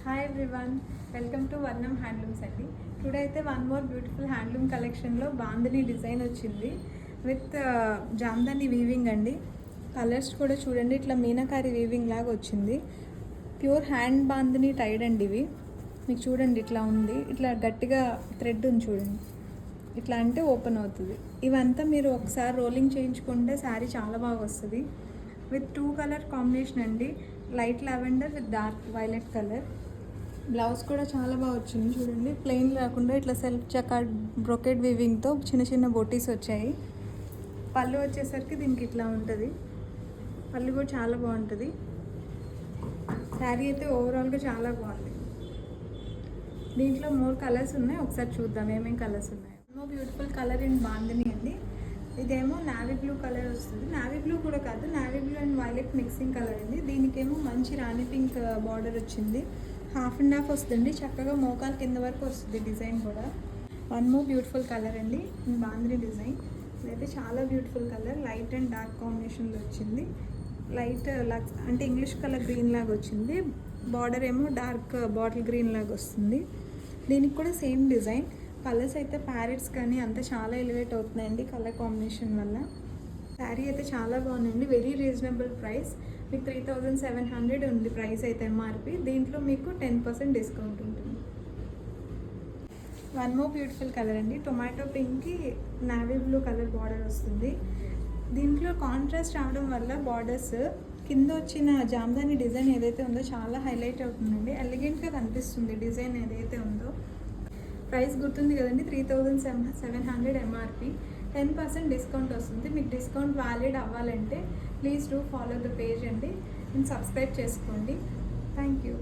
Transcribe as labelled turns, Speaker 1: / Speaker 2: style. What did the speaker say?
Speaker 1: Hi everyone, welcome to వర్ణం handlooms అండి. Today అయితే వన్ మోర్ బ్యూటిఫుల్ హ్యాండ్లూమ్ కలెక్షన్లో బాందిని డిజైన్ వచ్చింది విత్ జామ్దాని వీవింగ్ అండి. కలర్స్ కూడా చూడండి, ఇట్లా మీనాకారి వీవింగ్ లాగా వచ్చింది. ప్యూర్ హ్యాండ్ బాందిని టైడ్ అండి ఇవి. మీకు చూడండి ఇట్లా ఉంది, ఇట్లా గట్టిగా థ్రెడ్ ఉంది చూడండి, ఇట్లా అంటే ఓపెన్ అవుతుంది. ఇవంతా మీరు ఒకసారి రోలింగ్ చేయించుకుంటే శారీ చాలా బాగా వస్తుంది. విత్ 2 కలర్ కాంబినేషన్ అండి, light lavender with dark violet colour. Blouse కూడా చాలా బాగా వచ్చింది చూడండి, ప్లెయిన్ లేకుండా ఇట్లా సెల్ఫ్ జకార్డ్ బ్రొకెట్ వీవింగ్తో చిన్న చిన్న బోటీస్ వచ్చాయి. పళ్ళు వచ్చేసరికి దీనికి ఇట్లా ఉంటుంది, పళ్ళు కూడా చాలా బాగుంటుంది. శారీ అయితే ఓవరాల్గా చాలా బాగుంది. దీంట్లో 3 కలర్స్ ఉన్నాయి, ఒకసారి చూద్దాం ఏమేమి కలర్స్ ఉన్నాయి. బ్యూటిఫుల్ కలర్ ఇన్ బాందిని అండి. ఇదేమో నావీ బ్లూ కలర్ వస్తుంది, నావీ బ్లూ కూడా కాదు, navy blue and violet mixing colour అండి. దీనికేమో మంచి రాణి పింక్ బార్డర్ వచ్చింది, హాఫ్ అండ్ హాఫ్ వస్తుంది, చక్కగా మోకాలు కింద వరకు వస్తుంది డిజైన్ కూడా. వన్ మోర్ బ్యూటిఫుల్ కలర్ అండి బాందిని డిజైన్. ఇదైతే చాలా beautiful colour, light and dark కాంబినేషన్లో వచ్చింది. లైట్ అంటే ఇంగ్లీష్ కలర్ గ్రీన్ లాగా వచ్చింది, బార్డర్ ఏమో డార్క్ బాటిల్ గ్రీన్ లాగా వస్తుంది. దీనికి కూడా సేమ్ డిజైన్. కలర్స్ అయితే ప్యారెట్స్ కానీ అంతా చాలా ఎలివేట్ అవుతున్నాయండి కలర్ కాంబినేషన్ వల్ల. శారీ అయితే చాలా బాగుందండి, వెరీ రీజనబుల్ ప్రైస్. మీకు 3700 ఉంది ప్రైస్ అయితే ఎంఆర్పి. దీంట్లో మీకు 10% డిస్కౌంట్ ఉంటుంది. వన్ మోర్ బ్యూటిఫుల్ కలర్ అండి, టొమాటో పింక్కి నావీ బ్లూ కలర్ బార్డర్ వస్తుంది. దీంట్లో కాంట్రాస్ట్ రావడం వల్ల బార్డర్స్ కింద వచ్చిన జామ్దాని డిజైన్ ఏదైతే ఉందో చాలా హైలైట్ అవుతుందండి, ఎలిగెంట్గా కనిపిస్తుంది డిజైన్ ఏదైతే ఉందో. ప్రైస్ గుర్తుంది కదండి, 3700 ఎంఆర్పి. 10% డిస్కౌంట్ వస్తుంది. మీకు డిస్కౌంట్ వ్యాలిడ్ అవ్వాలంటే please do follow the page అండి అండ్ సబ్స్క్రైబ్ చేసుకోండి. Thank you.